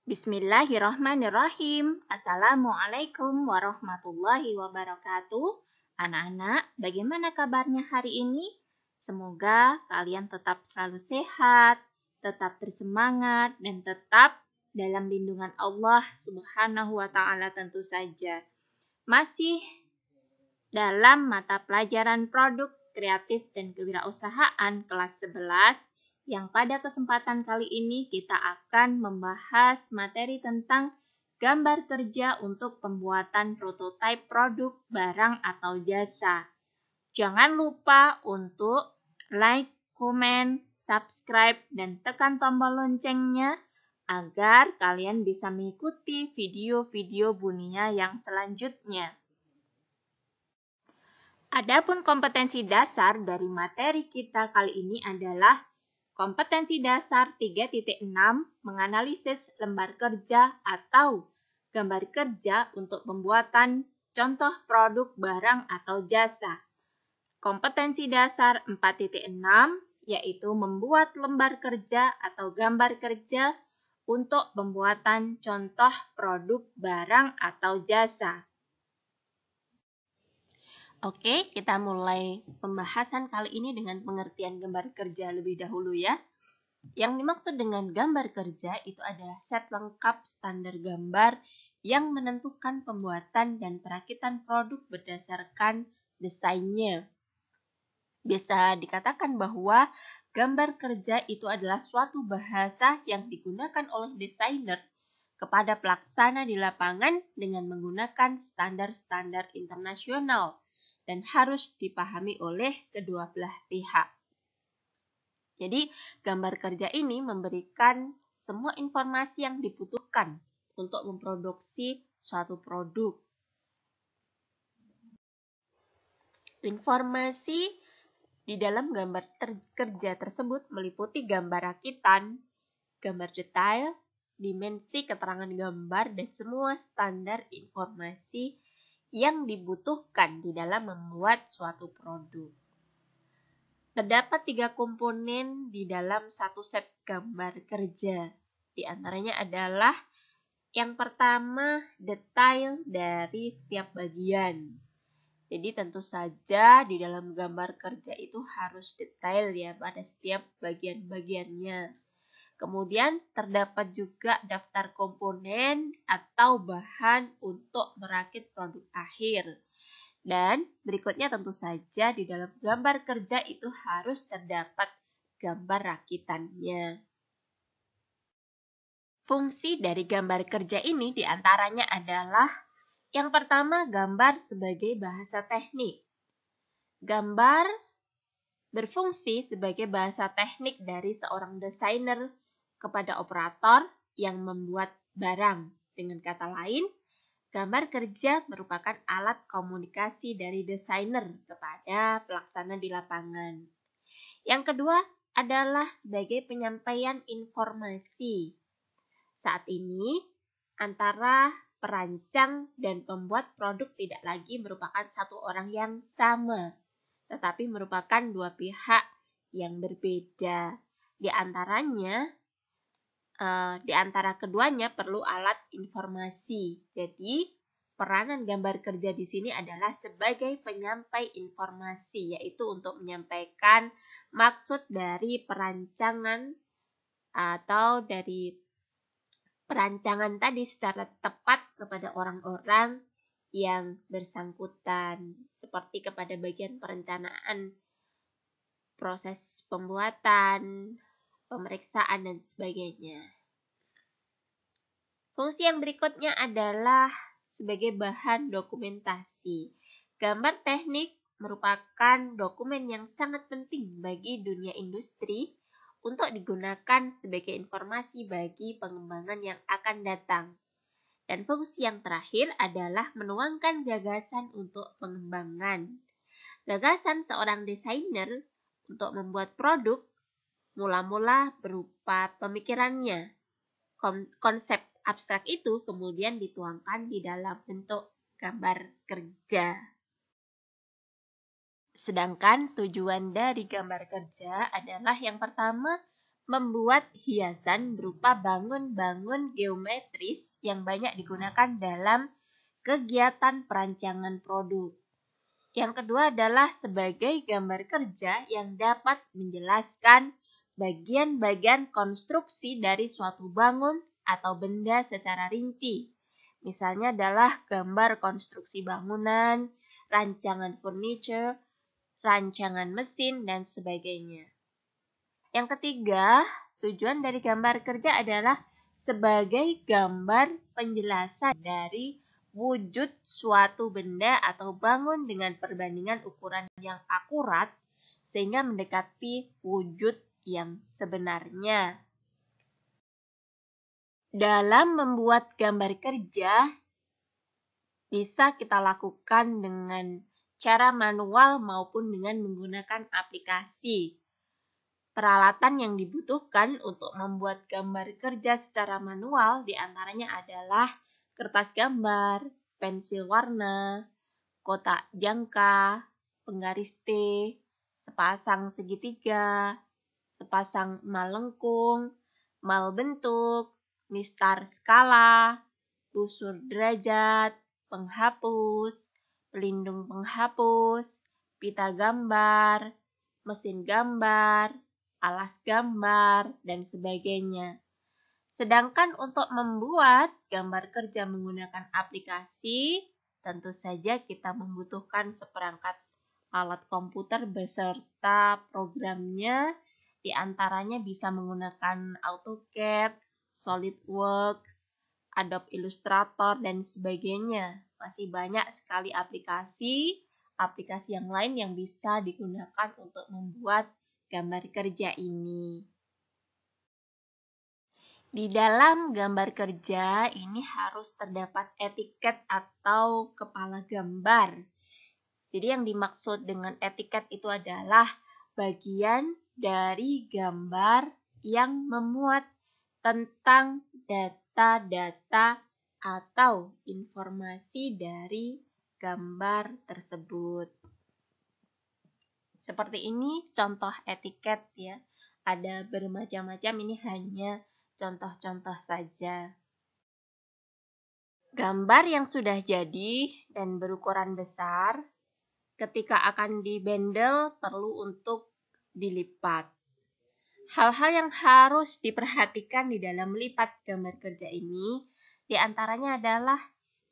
Bismillahirrahmanirrahim. Assalamualaikum warahmatullahi wabarakatuh. Anak-anak, bagaimana kabarnya hari ini? Semoga kalian tetap selalu sehat, tetap bersemangat, dan tetap dalam lindungan Allah Subhanahu wa Ta'ala tentu saja. Masih dalam mata pelajaran produk kreatif dan kewirausahaan kelas 11, yang pada kesempatan kali ini kita akan membahas materi tentang gambar kerja untuk pembuatan prototipe produk, barang, atau jasa. Jangan lupa untuk like, komen, subscribe, dan tekan tombol loncengnya agar kalian bisa mengikuti video-video Bunia yang selanjutnya. Adapun kompetensi dasar dari materi kita kali ini adalah kompetensi dasar 3.6 menganalisis lembar kerja atau gambar kerja untuk pembuatan contoh produk, barang, atau jasa. Kompetensi dasar 4.6 yaitu membuat lembar kerja atau gambar kerja untuk pembuatan contoh produk, barang, atau jasa. Oke, kita mulai pembahasan kali ini dengan pengertian gambar kerja lebih dahulu ya. Yang dimaksud dengan gambar kerja itu adalah set lengkap standar gambar yang menentukan pembuatan dan perakitan produk berdasarkan desainnya. Bisa dikatakan bahwa gambar kerja itu adalah suatu bahasa yang digunakan oleh desainer kepada pelaksana di lapangan dengan menggunakan standar-standar internasional dan harus dipahami oleh kedua belah pihak. Jadi, gambar kerja ini memberikan semua informasi yang dibutuhkan untuk memproduksi suatu produk. Informasi di dalam gambar kerja tersebut meliputi gambar rakitan, gambar detail, dimensi keterangan gambar, dan semua standar informasi yang dibutuhkan di dalam membuat suatu produk. Terdapat 3 komponen di dalam satu set gambar kerja. Di antaranya adalah yang pertama, detail dari setiap bagian. Jadi tentu saja di dalam gambar kerja itu harus detail ya pada setiap bagian-bagiannya. Kemudian terdapat juga daftar komponen atau bahan untuk merakit produk akhir. Dan berikutnya tentu saja di dalam gambar kerja itu harus terdapat gambar rakitannya. Fungsi dari gambar kerja ini diantaranya adalah yang pertama, gambar sebagai bahasa teknik. Gambar berfungsi sebagai bahasa teknik dari seorang desainer kepada operator yang membuat barang. Dengan kata lain, gambar kerja merupakan alat komunikasi dari desainer kepada pelaksana di lapangan. Yang kedua adalah sebagai penyampaian informasi. Saat ini, antara perancang dan pembuat produk tidak lagi merupakan satu orang yang sama, tetapi merupakan dua pihak yang berbeda. Di antara keduanya perlu alat informasi. Jadi, peranan gambar kerja di sini adalah sebagai penyampai informasi, yaitu untuk menyampaikan maksud dari perancangan atau dari perancangan tadi secara tepat kepada orang-orang yang bersangkutan, seperti kepada bagian perencanaan, proses pembuatan, pemeriksaan, dan sebagainya. Fungsi yang berikutnya adalah sebagai bahan dokumentasi. Gambar teknik merupakan dokumen yang sangat penting bagi dunia industri untuk digunakan sebagai informasi bagi pengembangan yang akan datang. Dan fungsi yang terakhir adalah menuangkan gagasan untuk pengembangan. Gagasan seorang desainer untuk membuat produk mula-mula berupa pemikirannya. Konsep abstrak itu kemudian dituangkan di dalam bentuk gambar kerja. Sedangkan tujuan dari gambar kerja adalah yang pertama, membuat hiasan berupa bangun-bangun geometris yang banyak digunakan dalam kegiatan perancangan produk. Yang kedua adalah sebagai gambar kerja yang dapat menjelaskan bagian-bagian konstruksi dari suatu bangun atau benda secara rinci. Misalnya adalah gambar konstruksi bangunan, rancangan furniture, rancangan mesin, dan sebagainya. Yang ketiga, tujuan dari gambar kerja adalah sebagai gambar penjelasan dari wujud suatu benda atau bangun dengan perbandingan ukuran yang akurat sehingga mendekati wujud yang sebenarnya. Dalam membuat gambar kerja, bisa kita lakukan dengan cara manual maupun dengan menggunakan aplikasi. Peralatan yang dibutuhkan untuk membuat gambar kerja secara manual diantaranya adalah kertas gambar, pensil warna, kotak jangka, penggaris T, sepasang segitiga, sepasang mal lengkung, mal bentuk, mistar skala, busur derajat, penghapus, pelindung penghapus, pita gambar, mesin gambar, alas gambar, dan sebagainya. Sedangkan untuk membuat gambar kerja menggunakan aplikasi, tentu saja kita membutuhkan seperangkat alat komputer beserta programnya, di antaranya bisa menggunakan AutoCAD, SolidWorks, Adobe Illustrator, dan sebagainya. Masih banyak sekali aplikasi yang lain yang bisa digunakan untuk membuat gambar kerja ini. Di dalam gambar kerja ini harus terdapat etiket atau kepala gambar. Jadi yang dimaksud dengan etiket itu adalah bagian dari gambar yang memuat tentang data-data atau informasi dari gambar tersebut. Seperti ini contoh etiket ya. Ada bermacam-macam, ini hanya contoh-contoh saja. Gambar yang sudah jadi dan berukuran besar, ketika akan dibendel perlu untuk dilipat. Hal-hal yang harus diperhatikan di dalam melipat gambar kerja ini, diantaranya adalah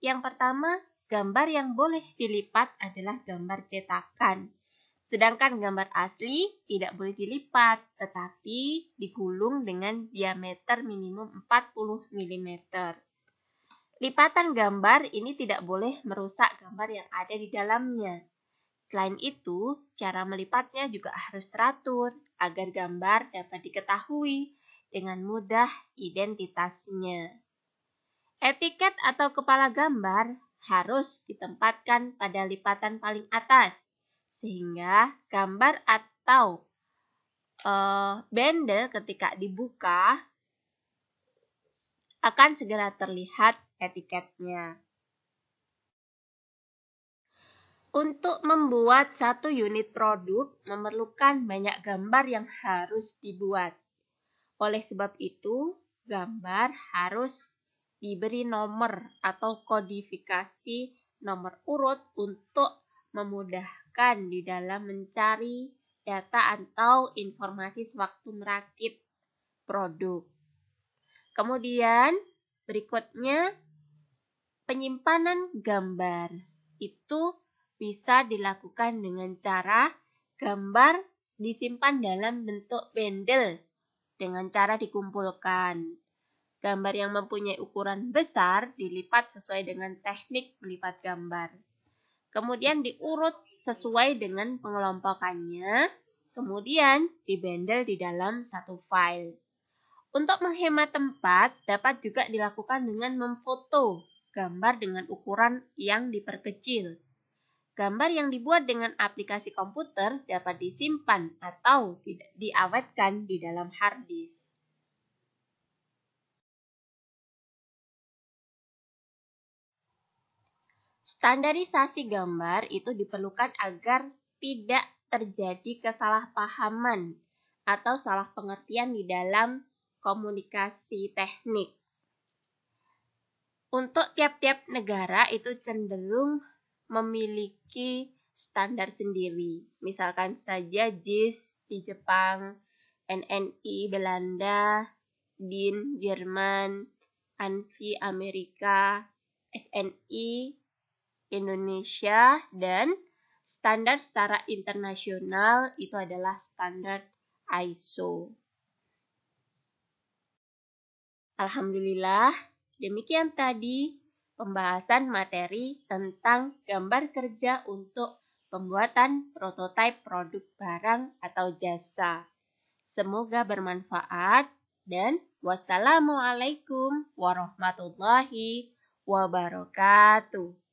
yang pertama, gambar yang boleh dilipat adalah gambar cetakan. Sedangkan gambar asli tidak boleh dilipat, tetapi digulung dengan diameter minimum 40 mm. Lipatan gambar ini tidak boleh merusak gambar yang ada di dalamnya. Selain itu, cara melipatnya juga harus teratur agar gambar dapat diketahui dengan mudah identitasnya. Etiket atau kepala gambar harus ditempatkan pada lipatan paling atas, sehingga gambar atau bendel ketika dibuka akan segera terlihat etiketnya. Untuk membuat satu unit produk memerlukan banyak gambar yang harus dibuat. Oleh sebab itu, gambar harus diberi nomor atau kodifikasi nomor urut untuk memudahkan di dalam mencari data atau informasi sewaktu merakit produk. Kemudian berikutnya penyimpanan gambar. Itu bisa dilakukan dengan cara gambar disimpan dalam bentuk bendel dengan cara dikumpulkan. Gambar yang mempunyai ukuran besar dilipat sesuai dengan teknik melipat gambar. Kemudian diurut sesuai dengan pengelompokannya, kemudian dibendel di dalam satu file. Untuk menghemat tempat, dapat juga dilakukan dengan memfoto gambar dengan ukuran yang diperkecil. Gambar yang dibuat dengan aplikasi komputer dapat disimpan atau diawetkan di dalam hard disk. Standarisasi gambar itu diperlukan agar tidak terjadi kesalahpahaman atau salah pengertian di dalam komunikasi teknik. Untuk tiap-tiap negara itu cenderung memiliki standar sendiri. Misalkan saja JIS di Jepang, NNI Belanda, DIN Jerman, ANSI Amerika, SNI Indonesia, dan standar secara internasional itu adalah standar ISO. Alhamdulillah, demikian tadi pembahasan materi tentang gambar kerja untuk pembuatan prototipe produk barang atau jasa. Semoga bermanfaat dan wassalamualaikum warahmatullahi wabarakatuh.